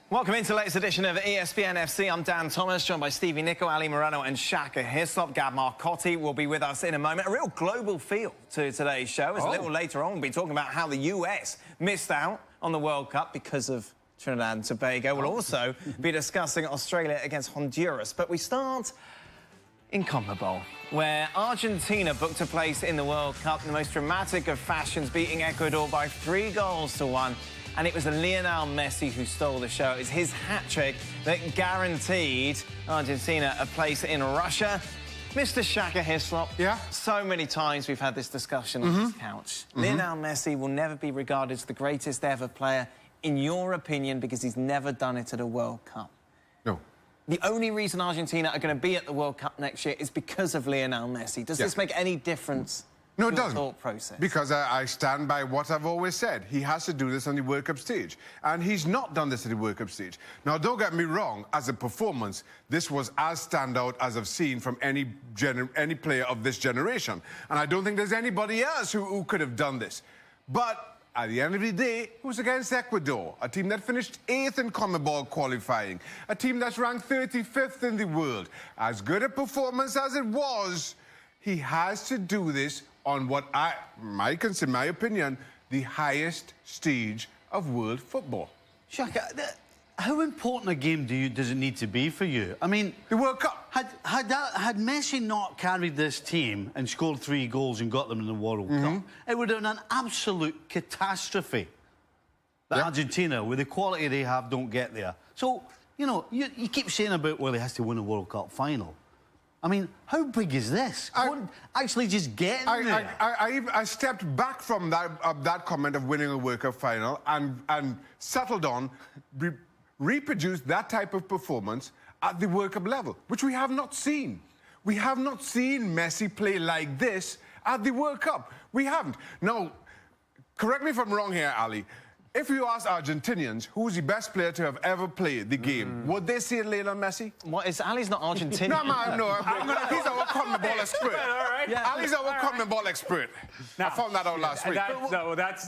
Welcome into the latest edition of ESPN FC. I'm Dan Thomas, joined by Stevie Nico, Ali Moreno and Shaka Hislop. Gab Marcotti will be with us in a moment. A real global feel to today's show, as a little later on we'll be talking about how the US missed out on the World Cup because of Trinidad and Tobago. We'll also be discussing Australia against Honduras. But we start in CONMEBOL, where Argentina booked a place in the World Cup in the most dramatic of fashions, beating Ecuador by 3-1. And it was Lionel Messi who stole the show. It was his hat-trick that guaranteed Argentina a place in Russia. Mr. Shaka Hislop, so many times we've had this discussion on this couch. Lionel Messi will never be regarded as the greatest ever player, in your opinion, because he's never done it at a World Cup. No. The only reason Argentina are going to be at the World Cup next year is because of Lionel Messi. Does this make any difference? No, it doesn't. Thought process? Because I stand by what I've always said. He has to do this on the World Cup stage. And he's not done this at the World Cup stage. Now, don't get me wrong. As a performance, this was as standout as I've seen from any player of this generation. And I don't think there's anybody else who could have done this. But at the end of the day, it was against Ecuador, a team that finished 8th in CONMEBOL qualifying, a team that's ranked 35th in the world. As good a performance as it was, he has to do this on what in my opinion, the highest stage of world football. Shaka, how important a game does it need to be for you? I mean, the World Cup. Had Messi not carried this team and scored 3 goals and got them in the World Cup, it would have been an absolute catastrophe that Argentina, with the quality they have, don't get there. So, you know, you keep saying about, well, he has to win a World Cup final. I mean, how big is this? Actually just getting there. I stepped back from that comment of winning a World Cup final and settled on reproduce that type of performance at the World Cup level, which we have not seen. We have not seen Messi play like this at the World Cup. We haven't. Now, correct me if I'm wrong here, Ali. If you ask Argentinians who's the best player to have ever played the game, would they say Lionel Messi? What is Ali's not Argentinian? No. He's our CONMEBOL expert. Ali's our CONMEBOL expert. Now, I found that out last week.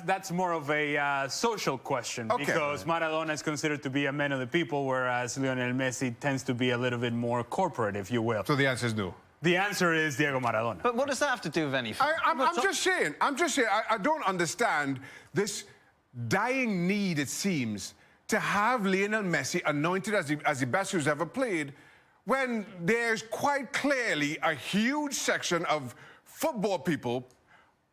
That's more of a social question, because Maradona is considered to be a man of the people, whereas Lionel Messi tends to be a little bit more corporate, if you will. So the answer is no. The answer is Diego Maradona. But what does that have to do with anything? I'm just saying. I don't understand this dying need, it seems, to have Lionel Messi anointed as the best who's ever played, when there's quite clearly a huge section of football people,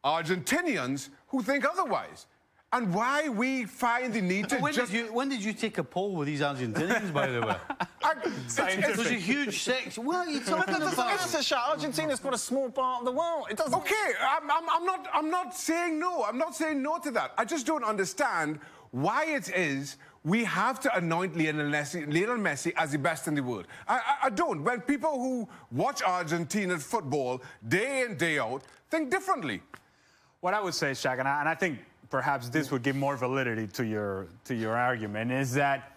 Argentinians, who think otherwise. And why we find the need to when did you take a poll with these Argentinians, by the way? There's a huge section. Well, you're talking about... Argentina's got a small part of the world. It doesn't... Okay, I'm not saying no. I'm not saying no to that. I just don't understand why it is we have to anoint Lionel Messi as the best in the world. I don't. When people who watch Argentina's football day in, day out, think differently. What I would say, Shaq, and I think perhaps this would give more validity to your argument, is that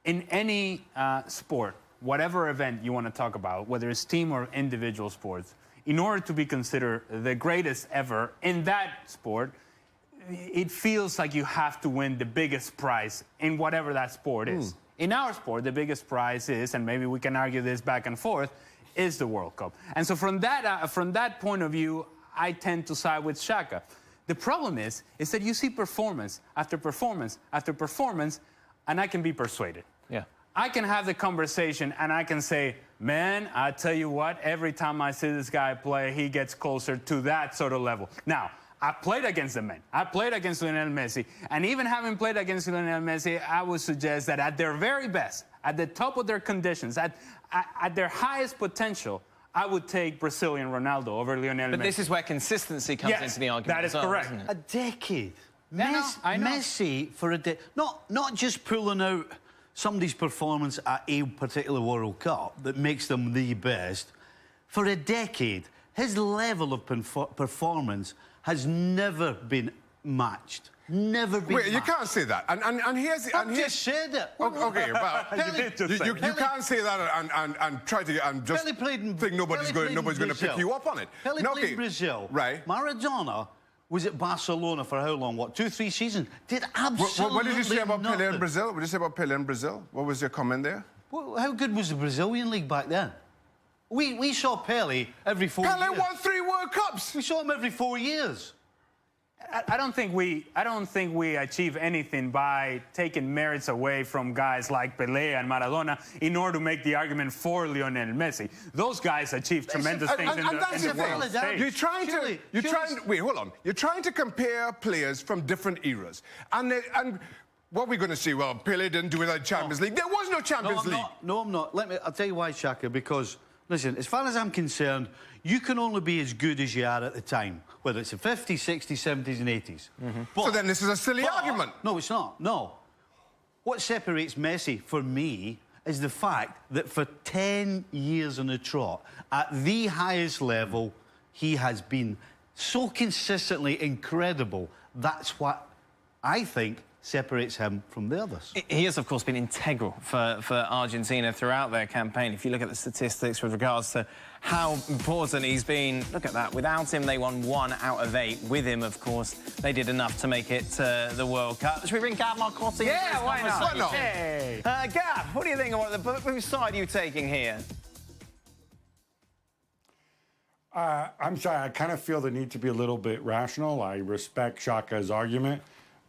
in any sport, whatever event you want to talk about, whether it's team or individual sports, in order to be considered the greatest ever in that sport, it feels like you have to win the biggest prize in whatever that sport is. In our sport, the biggest prize is, and maybe we can argue this back and forth, is the World Cup. And so from that point of view, I tend to side with Shaka. The problem is that you see performance after performance after performance, and I can be persuaded. Yeah. I can have the conversation, and I can say, man, I tell you what, every time I see this guy play, he gets closer to that sort of level. Now, I played against the men. I played against Lionel Messi. And even having played against Lionel Messi, I would suggest that at their very best, at the top of their conditions, at their highest potential, I would take Brazilian Ronaldo over Lionel Messi. But this is where consistency comes into the argument. That is correct. A decade. I know. Messi for a decade. Not just pulling out somebody's performance at a particular World Cup that makes them the best. For a decade, his level of performance has never been matched. Never been Wait, you can't say that. And here's... I've just said it. Okay, well, you can't say that and try to... and just think nobody's going to pick you up on it. Pele played in Brazil. Right. Maradona was at Barcelona for how long? What, 2-3 seasons? Did absolutely What did you say about nothing. Pelé in Brazil? What did you say about Pelé in Brazil? What was your comment there? Well, how good was the Brazilian league back then? We saw Pelé every 4 years. Pelé won 3 World Cups. We saw him every 4 years. I don't think we achieve anything by taking merits away from guys like Pelé and Maradona in order to make the argument for Lionel Messi. Those guys achieve tremendous things in the world stage. Wait, hold on. You're trying to compare players from different eras, and what we're going to say? Well, Pelé didn't do it at Champions League. There was no Champions League. No, I'm not. I'll tell you why, Shaka. Because listen, as far as I'm concerned, you can only be as good as you are at the time, whether it's the 50s, 60s, 70s and 80s. So then this is a silly argument. No, it's not. No. What separates Messi, for me, is the fact that for 10 years on the trot, at the highest level, he has been so consistently incredible. That's what I think separates him from the others. He has, of course, been integral for Argentina throughout their campaign. If you look at the statistics with regards to how important he's been, look at that. Without him, they won 1 out of 8. With him, of course, they did enough to make it to the World Cup. Should we bring Gav Marcotti? Yeah, why not? Why not? Hey. Gav, what do you think? Whose side are you taking here? I'm sorry, I kind of feel the need to be a little bit rational. I respect Shaka's argument,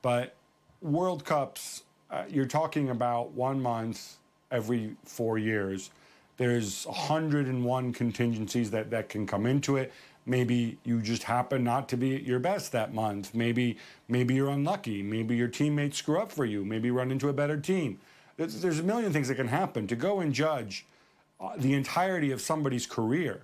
but World Cups, you're talking about 1 month every 4 years. There's 101 contingencies that can come into it. Maybe you just happen not to be at your best that month. Maybe you're unlucky. Maybe your teammates screw up for you. Maybe you run into a better team. There's a million things that can happen. To go and judge the entirety of somebody's career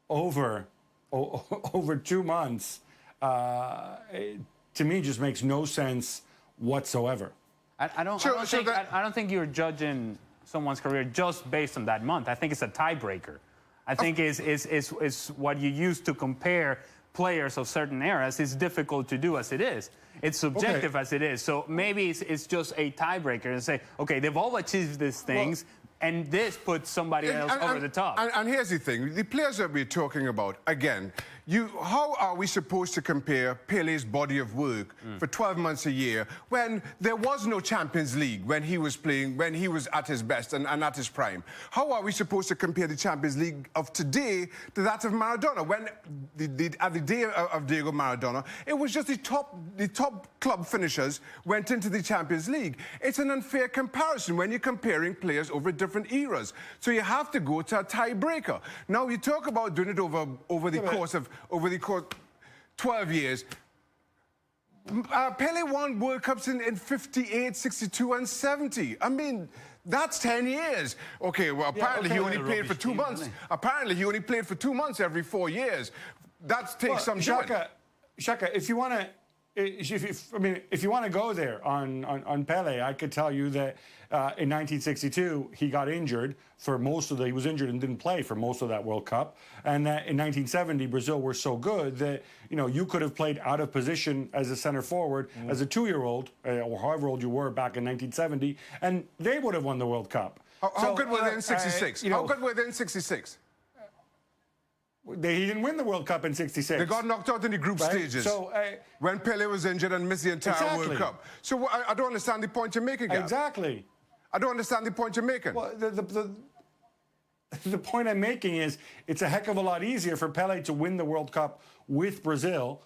over 2 months, to me, just makes no sense whatsoever. I don't think you're judging someone's career just based on that month. I think it's a tiebreaker. I think is what you use to compare players of certain eras is difficult to do as it is. It's subjective as it is. So maybe it's just a tiebreaker and say, okay, they've all achieved these things, and this puts somebody else over the top. And here's the thing. The players that we're talking about, again, how are we supposed to compare Pele's body of work for 12 months a year when there was no Champions League when he was playing, when he was at his best and at his prime? How are we supposed to compare the Champions League of today to that of Maradona? When at the day of Diego Maradona, it was just the top club finishers went into the Champions League. It's an unfair comparison when you're comparing players over different eras. So you have to go to a tiebreaker. Now, you talk about doing it over the course of 12 years. Pelé won World Cups in 58, 62 and 70. I mean, that's 10 years. Okay, well, apparently he only played for 2 months. Apparently he only played for 2 months every 4 years. That takes some doing. Shaka, if you want to... if you want to go there on Pelé, I could tell you that in 1962 he got injured for most of he was injured and didn't play for most of that World Cup, and that in 1970 Brazil were so good that you could have played out of position as a center forward as a 2-year-old or however old you were back in 1970, and they would have won the World Cup. How good were they in '66? How good were they in '66? He didn't win the World Cup in '66. They got knocked out in the group stages. So, when Pelé was injured and missed the entire World Cup. So I don't understand the point you're making, Gav. Exactly. I don't understand the point you're making. Well, the point I'm making is it's a heck of a lot easier for Pelé to win the World Cup with Brazil,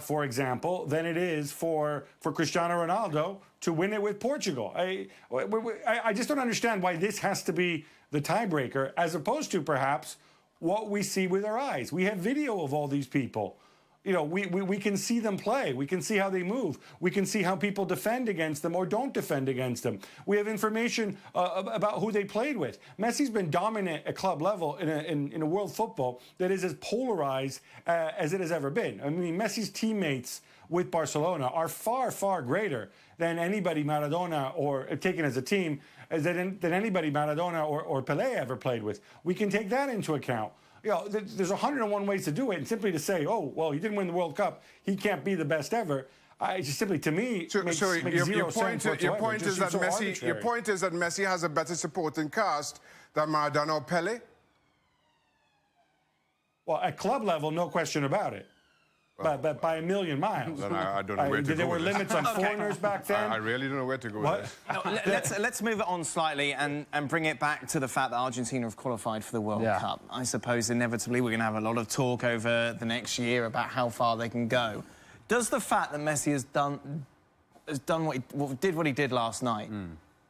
for example, than it is for Cristiano Ronaldo to win it with Portugal. I just don't understand why this has to be the tiebreaker, as opposed to perhaps what we see with our eyes. We have video of all these people. We can see them play. We can see how they move. We can see how people defend against them or don't defend against them. We have information about who they played with. Messi's been dominant at club level in a world football that is as polarized as it has ever been. I mean, Messi's teammates with Barcelona are far, far greater than anybody Maradona, or taken as a team, than anybody Maradona or Pelé ever played with. We can take that into account. There's 101 ways to do it, and simply to say, oh, well, he didn't win the World Cup, he can't be the best ever, just simply, to me, makes zero sense whatsoever. Your point is that Messi has a better supporting cast than Maradona or Pelé? Well, at club level, no question about it. But by a million miles. Then I don't know where to go. There were with this. limits on foreigners back then. I really don't know where to go What? with this. No, let's move it on slightly and bring it back to the fact that Argentina have qualified for the World Cup. I suppose inevitably we're going to have a lot of talk over the next year about how far they can go. Does the fact that Messi has done what he did last night,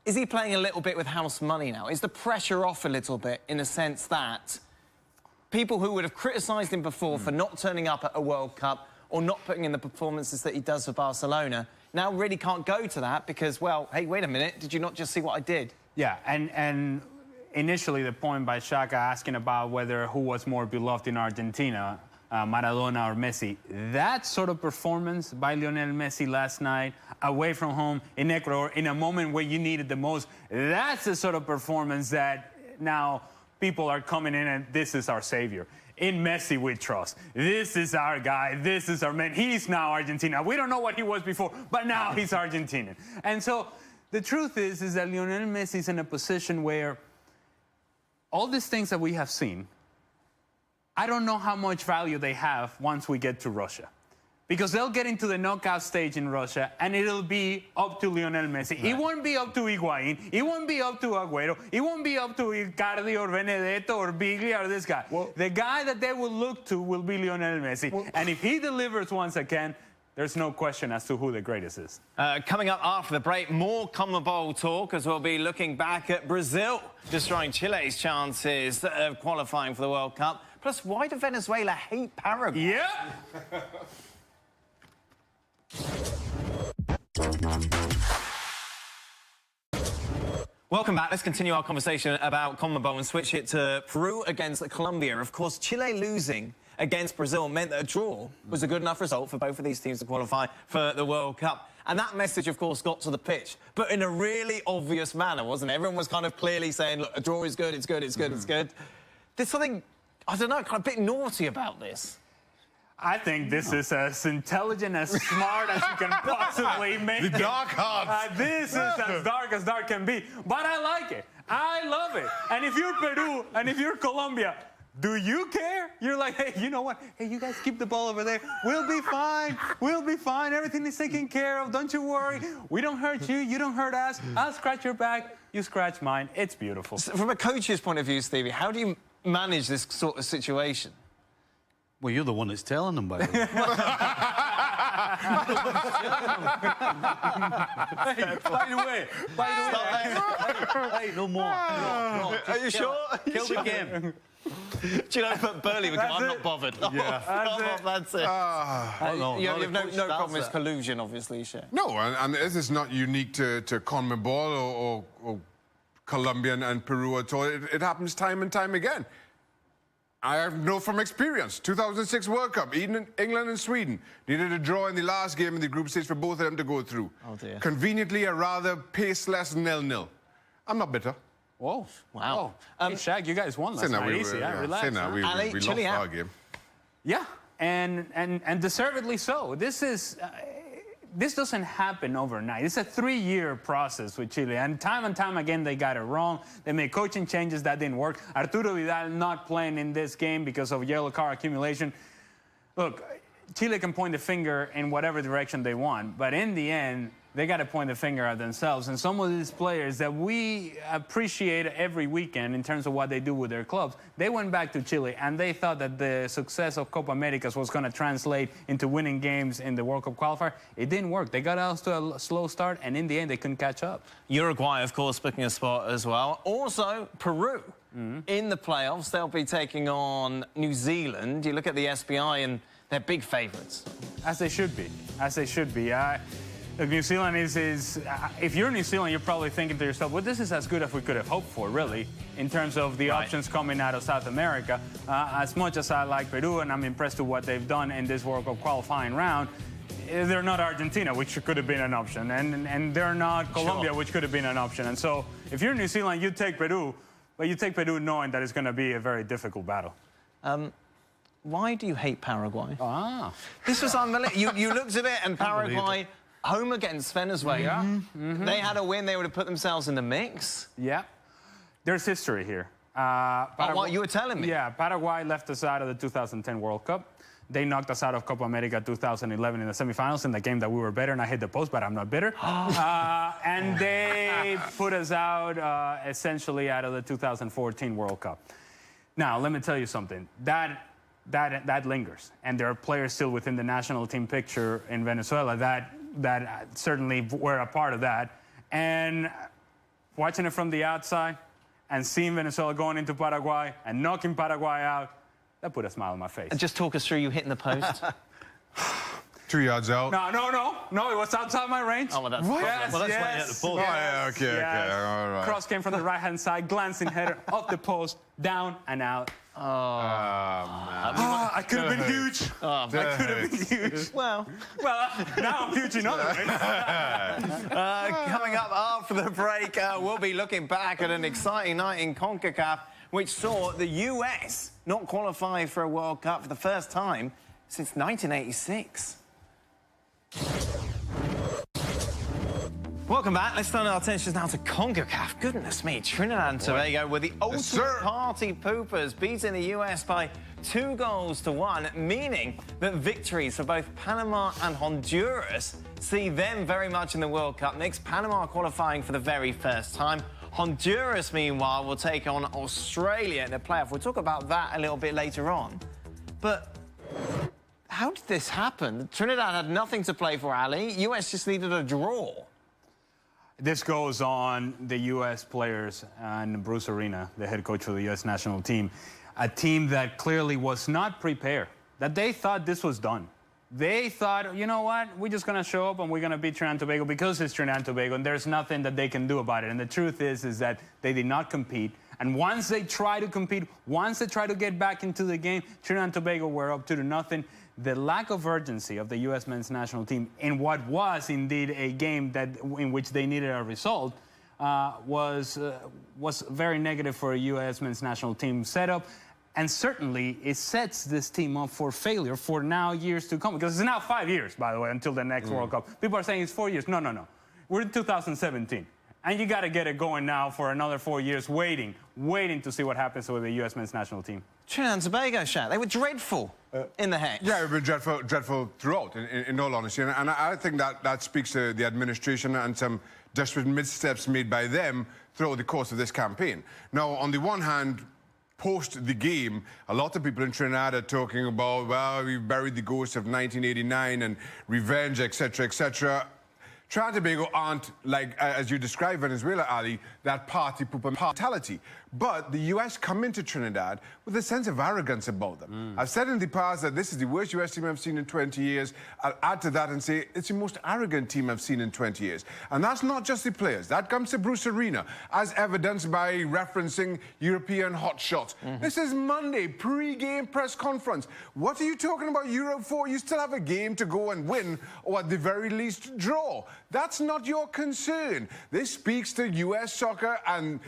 is he playing a little bit with house money now? Is the pressure off a little bit in the sense that people who would have criticised him before for not turning up at a World Cup or not putting in the performances that he does for Barcelona now really can't go to that because, well, hey, wait a minute, did you not just see what I did? Yeah, and initially the point by Shaka asking about who was more beloved in Argentina, Maradona or Messi. That sort of performance by Lionel Messi last night, away from home in Ecuador, in a moment where you needed the most, that's the sort of performance that now people are coming in and this is our savior. In Messi we trust. This is our guy. This is our man. He's now Argentina. We don't know what he was before, but now he's Argentinian. And so the truth is that Lionel Messi is in a position where all these things that we have seen, I don't know how much value they have once we get to Russia. Because they'll get into the knockout stage in Russia, and it'll be up to Lionel Messi. Right. It won't be up to Higuain. It won't be up to Agüero. It won't be up to Icardi or Benedetto or Biglia or this guy. Well, the guy that they will look to will be Lionel Messi. Well, and if he delivers once again, there's no question as to who the greatest is. Coming up after the break, more CONMEBOL talk as we'll be looking back at Brazil destroying Chile's chances of qualifying for the World Cup. Plus, why do Venezuela hate Paraguay? Yep. Welcome back. Let's continue our conversation about CONMEBOL and switch it to Peru against Colombia. Of course, Chile losing against Brazil meant that a draw was a good enough result for both of these teams to qualify for the World Cup. And that message, of course, got to the pitch, but in a really obvious manner, wasn't it? Everyone was kind of clearly saying, look, a draw is good, it's good, it's good, it's good. There's something, I don't know, kind of a bit naughty about this. I think this is as intelligent, as smart as you can possibly make it. The dark arts. This is as dark can be. But I like it. I love it. And if you're Peru and if you're Colombia, do you care? You're like, hey, you know what? Hey, you guys keep the ball over there. We'll be fine. We'll be fine. Everything is taken care of. Don't you worry. We don't hurt you. You don't hurt us. I'll scratch your back. You scratch mine. It's beautiful. So from a coach's point of view, Stevie, how do you manage this sort of situation? Well, you're the one that's telling them, by the way. Hey, no more. No, are you sure? Kill the game. Do you know, but Burley would go, I'm not bothered. Yeah. That's it. You have no problem with collusion, obviously, Shea. No, and this is not unique to CONMEBOL or Colombia and Peru at all. It happens time and time again. I know from experience. 2006 World Cup, England and Sweden needed a draw in the last game in the group stage for both of them to go through. Oh, dear. Conveniently, a rather paceless 0-0. I'm not bitter. Whoa. Wow. Hey, Shaq, you guys won last night. Easy, relax. We lost our game. Yeah, and deservedly so. This doesn't happen overnight. It's a 3-year process with Chile, and time again they got it wrong. They made coaching changes that didn't work. Arturo Vidal not playing in this game because of yellow card accumulation. Look, Chile can point the finger in whatever direction they want, but in the end, they got to point the finger at themselves. And some of these players that we appreciate every weekend in terms of what they do with their clubs, they went back to Chile and they thought that the success of Copa Americas was going to translate into winning games in the World Cup qualifier. It didn't work. They got out to a slow start, and in the end, they couldn't catch up. Uruguay, of course, picking a spot as well. Also, Peru in the playoffs. They'll be taking on New Zealand. You look at the SPI, and they're big favourites. As they should be. As they should be. Look, New Zealand is if you're New Zealand, you're probably thinking to yourself, well, this is as good as we could have hoped for, really, in terms of the options coming out of South America. As much as I like Peru and I'm impressed with what they've done in this World Cup qualifying round, they're not Argentina, which could have been an option, and they're not Colombia, which could have been an option. And so if you're New Zealand, you take Peru, but you take Peru knowing that it's going to be a very difficult battle. Why do you hate Paraguay? This was unbelievable. You looked at it, and Paraguay, home against Venezuela, they had a win, they would have put themselves in the mix. Yeah. There's history here. What you were telling me. Yeah, Paraguay left us out of the 2010 World Cup. They knocked us out of Copa America 2011 in the semifinals in the game that we were better, and I hit the post, but I'm not bitter. And they put us out essentially out of the 2014 World Cup. Now, let me tell you something. That lingers, and there are players still within the national team picture in Venezuela that certainly were a part of that. And watching it from the outside and seeing Venezuela going into Paraguay and knocking Paraguay out, that put a smile on my face. And just talk us through you hitting the post. 2 yards out. No, it was outside my range. Oh, well, that's Yes, Well, that's yes, why you hit the post. Oh, yeah, okay, yes. all right. Cross came from the right-hand side, glancing header off the post, down and out. Oh, man. I could have been huge. I could have been huge. Well, Now I'm huge in other ways. coming up after the break, we'll be looking back at an exciting night in CONCACAF, which saw the US not qualify for a World Cup for the first time since 1986. Welcome back. Let's turn our attentions now to CONCACAF. Goodness me, Trinidad and Tobago were the ultimate party poopers, beating the US by 2-1, meaning that victories for both Panama and Honduras see them very much in the World Cup mix. Panama qualifying for the very first time. Honduras, meanwhile, will take on Australia in the playoff. We'll talk about that a little bit later on. But how did this happen? Trinidad had nothing to play for, Ali. US just needed a draw. This goes on the U.S. players and Bruce Arena, the head coach of the U.S. national team, a team that clearly was not prepared, that they thought this was done. They thought, you know what, we're just going to show up and we're going to beat Trinidad and Tobago because it's Trinidad and Tobago, and there's nothing that they can do about it. And the truth is that they did not compete. And once they try to compete, once they try to get back into the game, Trinidad and Tobago were up 2-0. The lack of urgency of the U.S. men's national team in what was indeed a game in which they needed a result was very negative for a U.S. men's national team setup. And certainly, it sets this team up for failure for now years to come. Because it's now 5 years, by the way, until the next World Cup. People are saying it's 4 years. No. We're in 2017. And you got to get it going now for another 4 years, waiting to see what happens with the U.S. men's national team. Trinidad and Tobago, Shaq, they were dreadful in the hex. Yeah, it was dreadful throughout, in all honesty. And I think that speaks to the administration and some desperate missteps made by them throughout the course of this campaign. Now, on the one hand, post the game, a lot of people in Trinidad are talking about, well, we've buried the ghost of 1989 and revenge, etc., etc. Trinidad and Tobago aren't, like, as you described Venezuela, Ali, that party pooper mentality. But the U.S. come into Trinidad with a sense of arrogance about them. I've said in the past that this is the worst U.S. team I've seen in 20 years. I'll add to that and say it's the most arrogant team I've seen in 20 years. And that's not just the players. That comes to Bruce Arena, as evidenced by referencing European hotshots. This is Monday, pre-game press conference. What are you talking about Europe for? You still have a game to go and win, or at the very least, draw. That's not your concern. This speaks to U.S. Soccer and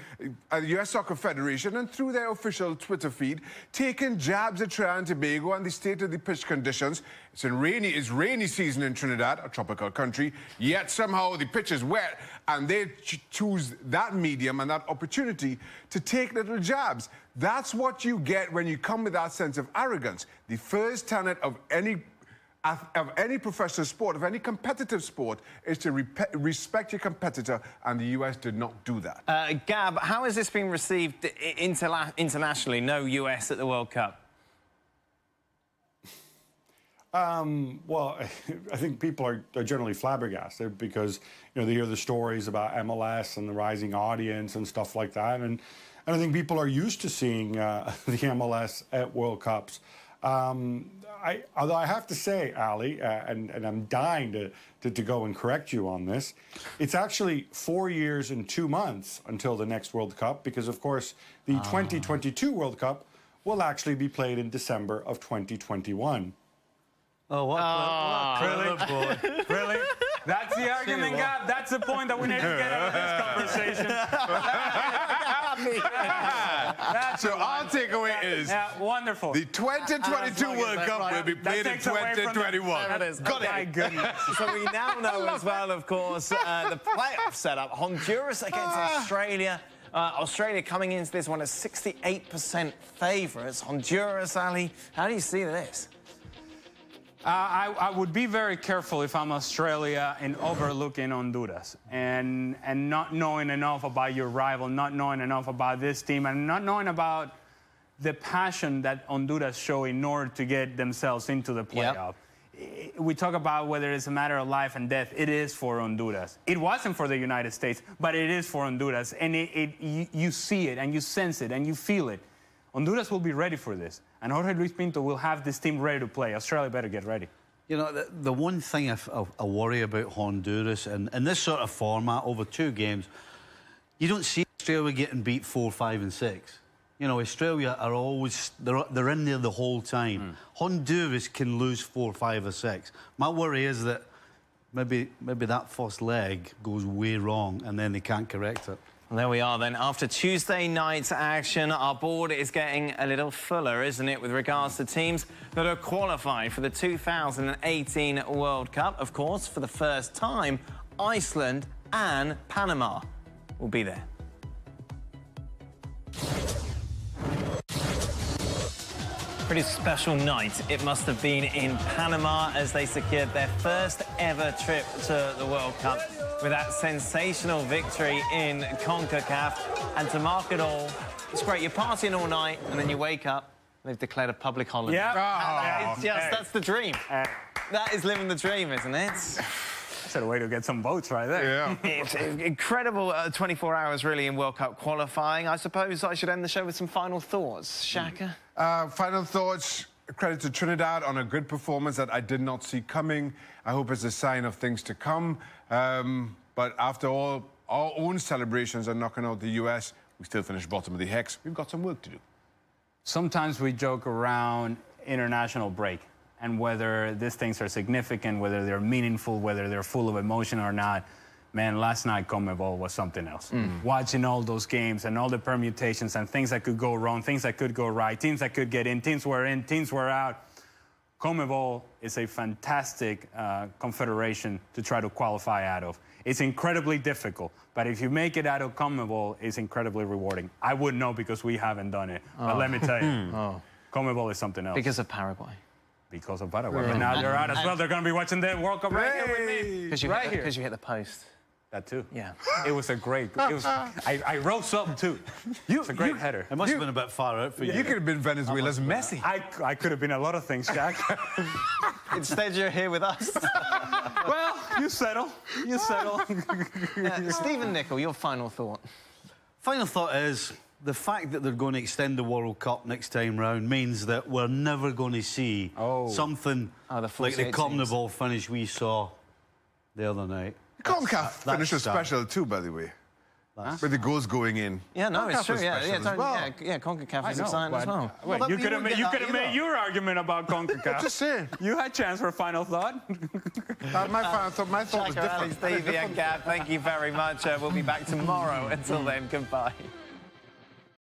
the U.S. Soccer Federation, and through their official Twitter feed, taking jabs at Trinidad and Tobago and the state of the pitch conditions. It's rainy season in Trinidad, a tropical country, yet somehow the pitch is wet, and they choose that medium and that opportunity to take little jabs. That's what you get when you come with that sense of arrogance. The first tenet of any professional sport, of any competitive sport, is to respect your competitor, and the US did not do that. Gab, how has this been received internationally? No US at the World Cup. Well, I think people are generally flabbergasted because, you know, they hear the stories about MLS and the rising audience and stuff like that, and I think people are used to seeing the MLS at World Cups. Although I have to say, Ali, and I'm dying to go and correct you on this, it's actually 4 years and 2 months until the next World Cup, because, of course, the 2022 World Cup will actually be played in December of 2021. Oh, what? Really? Really? That's the argument, Gab. That's the point that we need to get out of this conversation. So our takeaway is wonderful. The 2022 World Cup will be played in 2021. Got it. My goodness. So we now know as well, of course, the playoff setup. Honduras against Australia. Australia coming into this one as 68% favourites. Honduras, Ali, how do you see this? I would be very careful if I'm Australia in overlooking Honduras and not knowing enough about your rival, not knowing enough about this team, and not knowing about the passion that Honduras show in order to get themselves into the playoff. Yep. We talk about whether it's a matter of life and death. It is for Honduras. It wasn't for the United States, but it is for Honduras. And you see it, and you sense it, and you feel it. Honduras will be ready for this. And Jorge Luis Pinto will have this team ready to play. Australia better get ready. You know, the one thing I worry about Honduras, and in this sort of format over 2 games, you don't see Australia getting beat 4, 5 and 6. You know, Australia are always, they're in there the whole time. Honduras can lose 4, 5 or 6. My worry is that maybe that first leg goes way wrong and then they can't correct it. Well, there we are then. After Tuesday night's action, our board is getting a little fuller, isn't it, with regards to teams that are qualified for the 2018 World Cup. Of course, for the first time, Iceland and Panama will be there. Pretty special night it must have been in Panama as they secured their first ever trip to the World Cup with that sensational victory in CONCACAF. And to mark it all, it's great. You're partying all night and then you wake up, they've declared a public holiday. Yeah. That's the dream. That is living the dream, isn't it? That's a way to get some votes right there. Yeah. It's incredible 24 hours, really, in World Cup qualifying. I suppose I should end the show with some final thoughts. Shaka? Final thoughts. Credit to Trinidad on a good performance that I did not see coming. I hope it's a sign of things to come. But after all, our own celebrations are knocking out the US. We still finished bottom of the hex. We've got some work to do. Sometimes we joke around international break and whether these things are significant, whether they're meaningful, whether they're full of emotion or not. Man, last night CONMEBOL was something else. Watching all those games and all the permutations and things that could go wrong, things that could go right, teams that could get in, teams were out. CONMEBOL is a fantastic confederation to try to qualify out of. It's incredibly difficult, but if you make it out of CONMEBOL, it's incredibly rewarding. I wouldn't know because we haven't done it, but let me tell you, CONMEBOL is something else. Because of Paraguay. Because of Paraguay. But now they're out as well. They're going to be watching the World Cup right here with me. Because you, right you hit the post. That too. Yeah. It was a great. I rose up too. It's a great header. It must have been a bit far out for you. You could have been Venezuela's Messi. I could have been a lot of things, Jack. Instead, you're here with us. Well, you settle. You settle. Stephen Nicol, your final thought. Final thought is the fact that they're going to extend the World Cup next time round means that we're never going to see something like the CONMEBOL finish we saw the other night. CONCACAF finish was special too, by the way. With the goals going in. Yeah, no, it's true. Yeah, CONCACAF is exciting as well. Wait, you could have made your argument about CONCACAF. Just saying. You had a chance for a final thought. My thought was different. Stevie and Gab, thank you very much. We'll be back tomorrow. Until then, goodbye.